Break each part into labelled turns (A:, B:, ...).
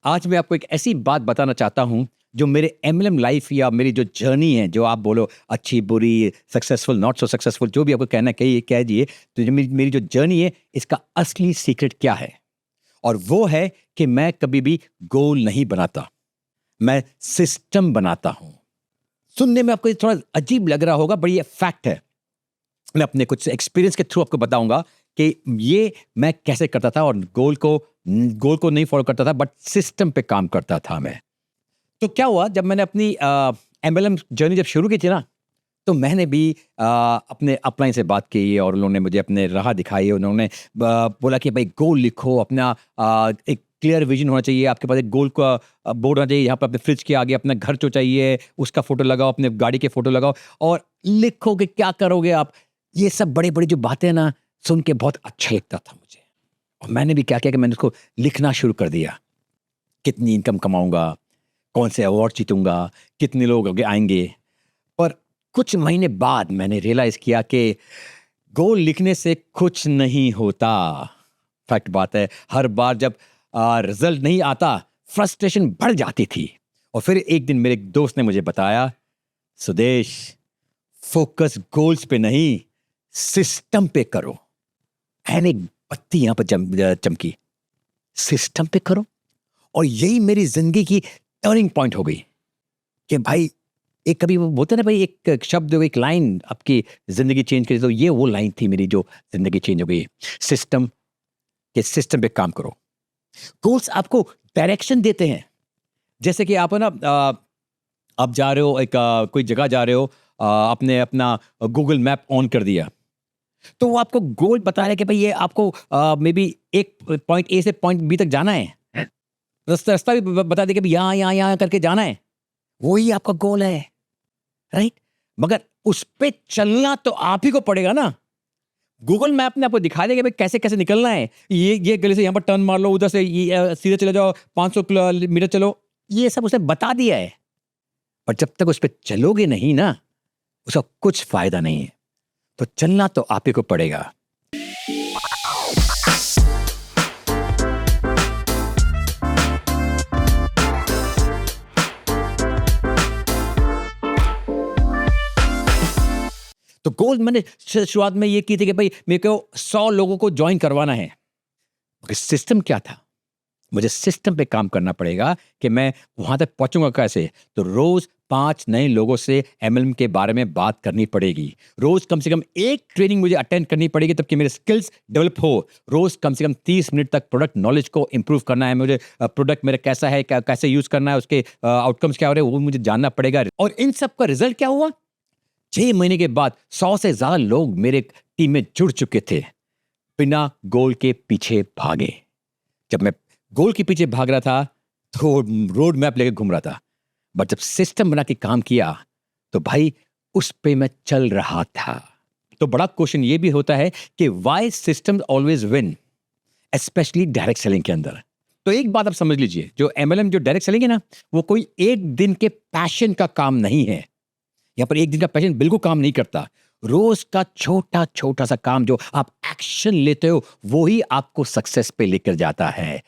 A: आज मैं आपको एक ऐसी बात बताना चाहता हूँ जो मेरे एमएलएम लाइफ या मेरी जो जर्नी है, जो आप बोलो अच्छी बुरी, सक्सेसफुल नॉट सो सक्सेसफुल, जो भी आपको कहना कहिए कह दिए। तो जो मेरी जो जर्नी है, इसका असली सीक्रेट क्या है? और वो है कि मैं कभी भी गोल नहीं बनाता, मैं सिस्टम बनाता हूँ। सुनने में आपको ये थोड़ा अजीब लग रहा होगा, बट ये फैक्ट है। मैं अपने कुछ एक्सपीरियंस के थ्रू आपको बताऊंगा कि ये मैं कैसे करता था, और गोल को नहीं फॉलो करता था, बट सिस्टम पे काम करता था मैं। तो क्या हुआ, जब मैंने अपनी एमएलएम जर्नी जब शुरू की थी ना, तो मैंने भी अपने अपलाइन से बात की और उन्होंने मुझे अपने राह दिखाई। उन्होंने बोला कि भाई गोल लिखो अपना, एक क्लियर विजन होना चाहिए आपके पास, एक गोल का बोर्ड होना चाहिए। यहाँ पर अपने फ्रिज के आगे अपना घर जो चाहिए उसका फोटो लगाओ, अपने गाड़ी के फोटो लगाओ और लिखो कि क्या करोगे आप। ये सब बड़ी बड़ी जो बातें ना, सुन के बहुत अच्छा लगता था मुझे। और मैंने भी क्या किया कि मैंने उसको लिखना शुरू कर दिया। कितनी इनकम कमाऊंगा, कौन से अवार्ड जीतूंगा, कितने लोग आगे आएंगे। पर कुछ महीने बाद मैंने रियलाइज किया कि गोल लिखने से कुछ नहीं होता। फैक्ट बात है, हर बार जब रिजल्ट नहीं आता, फ्रस्ट्रेशन बढ़ जाती थी। और फिर एक दिन मेरे एक दोस्त ने मुझे बताया, सुदेश, फोकस गोल्स पे नहीं, सिस्टम पे करो। एंड एक बत्ती यहां पर चमकी, सिस्टम पे करो। और यही मेरी जिंदगी की टर्निंग पॉइंट हो गई कि भाई, एक कभी वो बोलते ना भाई, एक शब्द, एक लाइन आपकी जिंदगी चेंज करी, तो ये वो लाइन थी मेरी जो जिंदगी चेंज हो गई। सिस्टम के सिस्टम पे काम करो। गोल्स आपको डायरेक्शन देते हैं। जैसे कि आप है ना, आप जा रहे हो, एक कोई जगह जा रहे हो, आपने अपना गूगल मैप ऑन कर दिया, तो वो आपको गोल बता रहा है कि भाई ये आपको मे बी एक पॉइंट ए से पॉइंट बी तक जाना है। रास्ता भी बता दे कि भाई यहाँ यहाँ यहाँ करके जाना है। वही आपका गोल है, राइट? मगर उस पे चलना तो आप ही को पड़ेगा ना। गूगल मैप ने आपको दिखा देगा भाई कैसे कैसे निकलना है। ये गली से यहाँ पर टर्न मार लो, उधर से ये सीधे चले जाओ, 500 मीटर चलो। ये सब उसने बता दिया है। पर जब तक उस पे चलोगे नहीं ना, उसका कुछ फायदा नहीं है। तो चलना तो आप ही को पड़ेगा। तो गोल मैंने शुरुआत में ये की थी कि भाई मेरे को 100 लोगों को ज्वाइन करवाना है। मगर सिस्टम क्या था? मुझे सिस्टम पे काम करना पड़ेगा कि मैं वहां तक पहुंचूंगा कैसे। तो रोज 5 नए लोगों से एमएलएम के बारे में बात करनी पड़ेगी। रोज कम से कम एक ट्रेनिंग मुझे अटेंड करनी पड़ेगी, तब कि मेरे स्किल्स डेवलप हो। रोज कम से कम 30 मिनट तक प्रोडक्ट नॉलेज को इंप्रूव करना है मुझे। प्रोडक्ट मेरा कैसा है, कैसे यूज करना है, उसके आउटकम्स क्या हो रहे हैं, वो मुझे जानना पड़ेगा। और इन सब का रिजल्ट क्या हुआ? 6 महीने के बाद 100 से ज्यादा लोग मेरे टीम में जुड़ चुके थे, बिना गोल के पीछे भागे। जब मैं गोल के पीछे भाग रहा था तो रोड मैप लेकर घूम रहा था, बट जब सिस्टम बना के काम किया तो भाई उस पे मैं चल रहा था। तो बड़ा क्वेश्चन ये भी होता है कि why system always win, specially direct selling के अंदर। तो एक बात आप समझ लीजिए, जो एमएलएम जो डायरेक्ट सेलिंग है ना, वो कोई एक दिन के पैशन का काम नहीं है। यहाँ पर एक दिन का पैशन बिल्कुल काम नहीं करता। रोज का छोटा छोटा सा काम जो आप एक्शन लेते हो, वो ही आपको सक्सेस पे लेकर जाता है।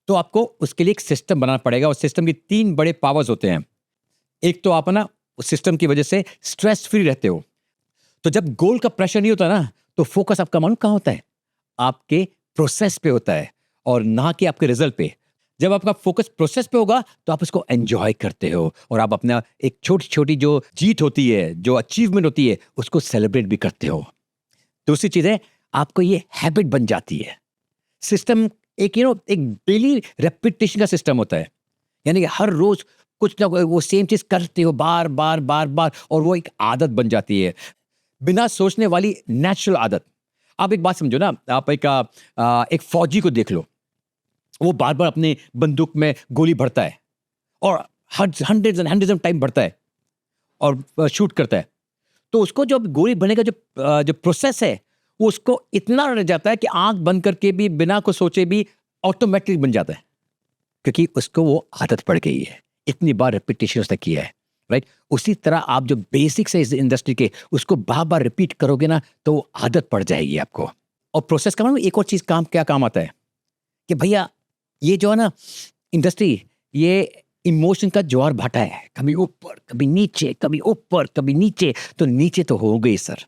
A: तो आपको उसके लिए एक सिस्टम बनाना पड़ेगा, और सिस्टम की 3 बड़े पावर्स होते हैं। एक तो आप ना उस सिस्टम की वजह से स्ट्रेस फ्री रहते हो। तो जब गोल का प्रेशर नहीं होता ना, तो फोकस आपका मालूम कहाँ होता है? आपके प्रोसेस पे होता है, और ना कि आपके रिजल्ट पे। जब आपका फोकस प्रोसेस पे होगा तो आप उसको एंजॉय करते हो, और आप अपना एक छोटी छोटी जो जीत होती है, जो अचीवमेंट होती है, उसको सेलिब्रेट भी करते हो। दूसरी चीज है, आपको ये हैबिट बन जाती है। सिस्टम एक एक डेली रेपिटेशन का सिस्टम होता है। यानी कि हर रोज कुछ ना कोई वो सेम चीज करते हो, बार बार बार बार, और वो एक आदत बन जाती है, बिना सोचने वाली नेचुरल आदत। आप एक बात समझो ना, आप एक फौजी को देख लो। वो बार बार अपने बंदूक में गोली भरता है, और hundreds and hundreds of time भरता है और शूट करता है। तो उसको जो गोली भरने का जो प्रोसेस है, वो उसको इतना रह जाता है कि आंख बंद करके भी, बिना को सोचे भी, ऑटोमेटिक बन जाता है, क्योंकि उसको वो आदत पड़ गई है। इतनी बार रिपीटेशन उसने किया है, राइट? उसी तरह आप जो बेसिक्स है इस इंडस्ट्री के, उसको बार बार रिपीट करोगे ना, तो वो आदत पड़ जाएगी आपको। और प्रोसेस का मतलब एक और चीज क्या काम आता है कि भैया, ये जो है ना, इंडस्ट्री ये इमोशन का ज्वार भाटा है, कभी ऊपर कभी नीचे, कभी ऊपर कभी नीचे, तो नीचे तो हो गई सर।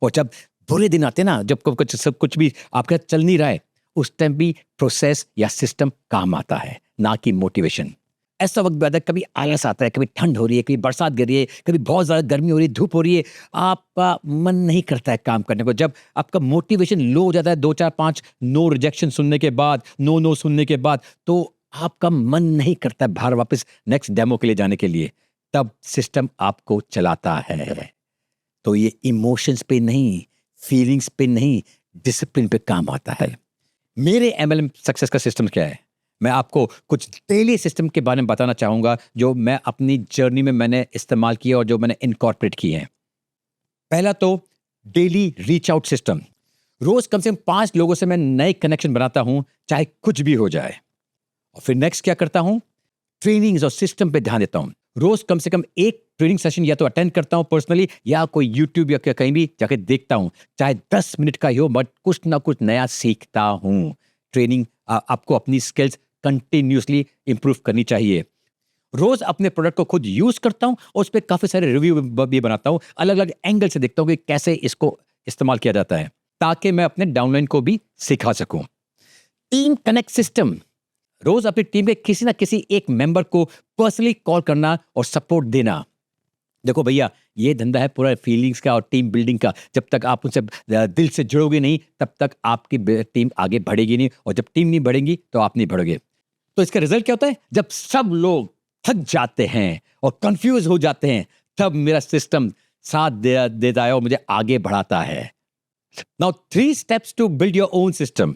A: और जब बुरे दिन आते हैं ना, जब कुछ भी आपका चल नहीं रहा है, उस टाइम भी प्रोसेस या सिस्टम काम आता है, ना कि मोटिवेशन। ऐसा वक्त भी आता है, कभी आलस आता है, कभी ठंड हो रही है, कभी बरसात गिर रही है, कभी बहुत ज़्यादा गर्मी हो रही है, धूप हो रही है, आपका मन नहीं करता है काम करने को। जब आपका मोटिवेशन लो हो जाता है 2 4 5 नो रिजेक्शन सुनने के बाद, नो नो सुनने के बाद, तो आपका मन नहीं करता है बाहर वापस नेक्स्ट डेमो के लिए जाने के लिए, तब सिस्टम आपको चलाता है। तो ये इमोशंस पे नहीं, फीलिंग्स पे नहीं, डिसिप्लिन पे काम आता है। मेरे एमएलएम सक्सेस का सिस्टम क्या है, मैं आपको कुछ डेली सिस्टम के बारे में बताना चाहूँगा, जो मैं अपनी जर्नी में मैंने इस्तेमाल किए और जो मैंने इनकॉर्पोरेट किए हैं। पहला तो डेली रीच आउट सिस्टम। रोज़ कम से कम 5 लोगों से मैं नए कनेक्शन बनाता हूँ, चाहे कुछ भी हो जाए। और फिर नेक्स्ट क्या करता हूँ, ट्रेनिंग्स और सिस्टम पे ध्यान देता हूँ। रोज कम से कम एक ट्रेनिंग सेशन या तो अटेंड करता हूँ पर्सनली, या कोई यूट्यूब या कहीं भी जाके देखता हूँ, चाहे 10 मिनट का ही हो, बट कुछ ना कुछ नया सीखता हूँ। ट्रेनिंग आपको अपनी स्किल्स कंटिन्यूसली इंप्रूव करनी चाहिए। रोज अपने प्रोडक्ट को खुद यूज करता हूँ और उस पर काफी सारे रिव्यू भी बनाता हूँ, अलग अलग एंगल से देखता हूँ कि कैसे इसको इस्तेमाल किया जाता है, ताकि मैं अपने डाउनलाइन को भी सिखा सकूं। Team connect system. रोज अपनी टीम के किसी ना किसी एक मेंबर को पर्सनली कॉल करना और सपोर्ट देना। देखो भैया, ये धंधा है पूरा फीलिंग्स का और टीम बिल्डिंग का। जब तक आप उनसे दिल से जुड़ोगे नहीं, तब तक आपकी टीम आगे बढ़ेगी नहीं, और जब टीम नहीं बढ़ेगी तो आप नहीं बढ़ोगे। तो इसका रिजल्ट क्या होता है, जब सब लोग थक जाते हैं और कंफ्यूज हो जाते हैं, तब मेरा सिस्टम साथ देता है और मुझे आगे बढ़ाता है। Now 3 steps to build your own system.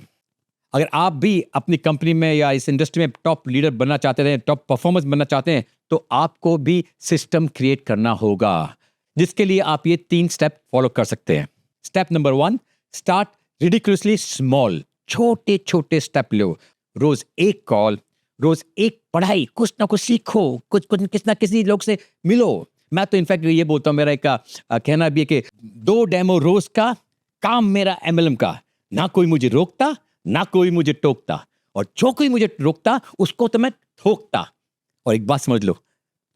A: अगर आप भी अपनी कंपनी में या इस इंडस्ट्री में टॉप लीडर बनना चाहते हैं, टॉप परफॉर्मेंस बनना चाहते हैं, तो आपको भी सिस्टम क्रिएट करना होगा, जिसके लिए आप ये 3 स्टेप फॉलो कर सकते हैं। Step number 1, start ridiculously small. छोटे छोटे स्टेप लो। रोज एक कॉल, रोज एक पढ़ाई, कुछ ना कुछ सीखो, कुछ कुछ किसी ना किसी लोग से मिलो। मैं तो इनफैक्ट ये बोलता हूँ, मेरा एक कहना भी है कि 2 डेमो रोज का, काम मेरा एमएलएम का। ना कोई मुझे रोकता, ना कोई मुझे टोकता, और जो कोई मुझे रोकता उसको तो मैं ठोकता। और एक बात समझ लो,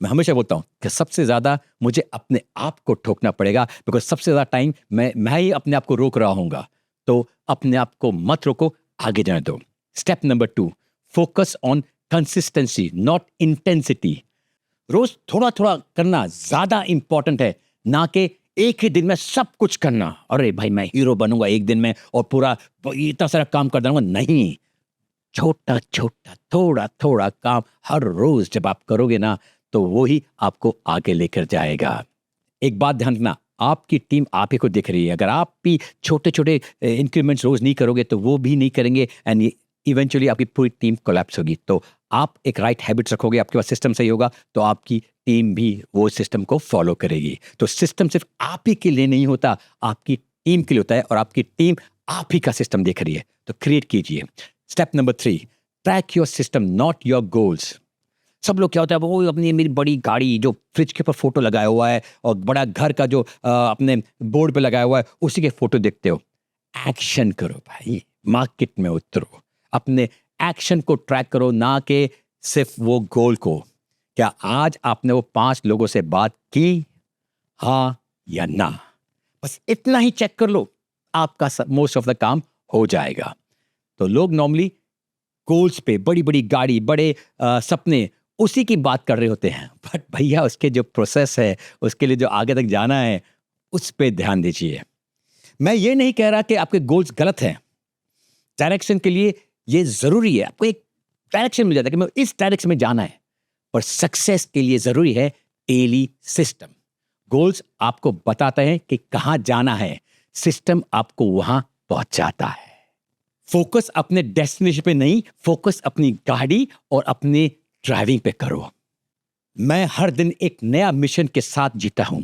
A: मैं हमेशा बोलता हूं कि सबसे ज्यादा मुझे अपने आप को ठोकना पड़ेगा, बिकॉज सबसे ज्यादा टाइम मैं ही अपने आप को रोक रहा हूंगा। तो अपने आप को मत रोको, आगे जाने दो। Step number 2, focus on consistency not intensity. रोज थोड़ा थोड़ा करना ज्यादा इंपॉर्टेंट है, ना कि एक ही दिन में सब कुछ करना। अरे भाई, मैं हीरो बनूंगा एक दिन में और पूरा इतना सारा काम कर दूंगा। नहीं, छोटा छोटा थोड़ा थोड़ा काम हर रोज जब आप करोगे ना, तो वो ही आपको आगे लेकर जाएगा। एक बात ध्यान रखना, आपकी टीम आप ही को देख रही है। अगर आप भी छोटे छोटे इंक्रीमेंट्स रोज नहीं करोगे, तो वो भी नहीं करेंगे, एंड इवेंचुअली आपकी पूरी टीम कोलैप्स होगी। तो आप एक राइट हैबिट्स रखोगे, आपके पास सिस्टम सही होगा, तो आपकी टीम भी वो सिस्टम को फॉलो करेगी। तो सिस्टम सिर्फ आप ही के लिए नहीं होता, आपकी टीम के लिए होता है, और आपकी टीम आप ही का सिस्टम देख रही है, तो क्रिएट कीजिए। Step number 3, track your system not your goals. सब लोग क्या होता है, वो अपनी मेरी बड़ी गाड़ी जो फ्रिज के ऊपर फोटो लगाया हुआ है, और बड़ा घर का जो अपने बोर्ड पे लगाया हुआ है, उसी के फोटो देखते हो। एक्शन करो भाई, मार्केट में उतरो, अपने एक्शन को ट्रैक करो, ना कि सिर्फ वो गोल को। क्या आज आपने वो 5 लोगों से बात की, हाँ या ना? बस इतना ही चेक कर लो, आपका मोस्ट ऑफ द काम हो जाएगा। तो लोग नॉर्मली गोल्स पे, बड़ी बड़ी गाड़ी, बड़े सपने, उसी की बात कर रहे होते हैं, बट भैया उसके जो प्रोसेस है, उसके लिए जो आगे तक जाना है, उस पे ध्यान दीजिए। मैं ये नहीं कह रहा कि आपके गोल्स गलत हैं। डायरेक्शन के लिए ये जरूरी है, आपको एक डायरेक्शन मिल जाता है कि मैं इस डायरेक्शन में जाना है, पर सक्सेस के लिए जरूरी है डेली सिस्टम। गोल्स आपको बताते हैं कि कहां जाना है, सिस्टम आपको वहां पहुंचाता है। फोकस अपने डेस्टिनेशन पे नहीं, फोकस अपनी गाड़ी और अपने ड्राइविंग पे करो। मैं हर दिन एक नया मिशन के साथ जीता हूं,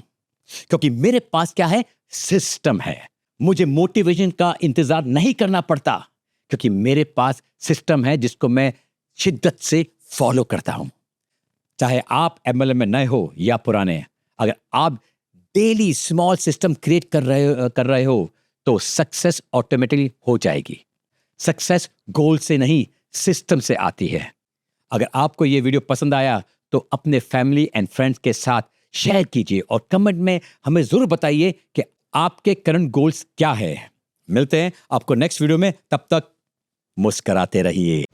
A: क्योंकि मेरे पास क्या है, सिस्टम है। मुझे मोटिवेशन का इंतजार नहीं करना पड़ता, क्योंकि मेरे पास सिस्टम है जिसको मैं शिद्दत से फॉलो करता हूं। चाहे आप एमएलएम में नए हो या पुराने, अगर आप डेली स्मॉल सिस्टम क्रिएट कर रहे हो, तो सक्सेस ऑटोमेटिकली हो जाएगी। सक्सेस गोल से नहीं, सिस्टम से आती है। अगर आपको ये वीडियो पसंद आया तो अपने फैमिली एंड फ्रेंड्स के साथ शेयर कीजिए और कमेंट में हमें ज़रूर बताइए कि आपके करंट गोल्स क्या है। मिलते हैं आपको नेक्स्ट वीडियो में, तब तक मुस्कराते रहिए।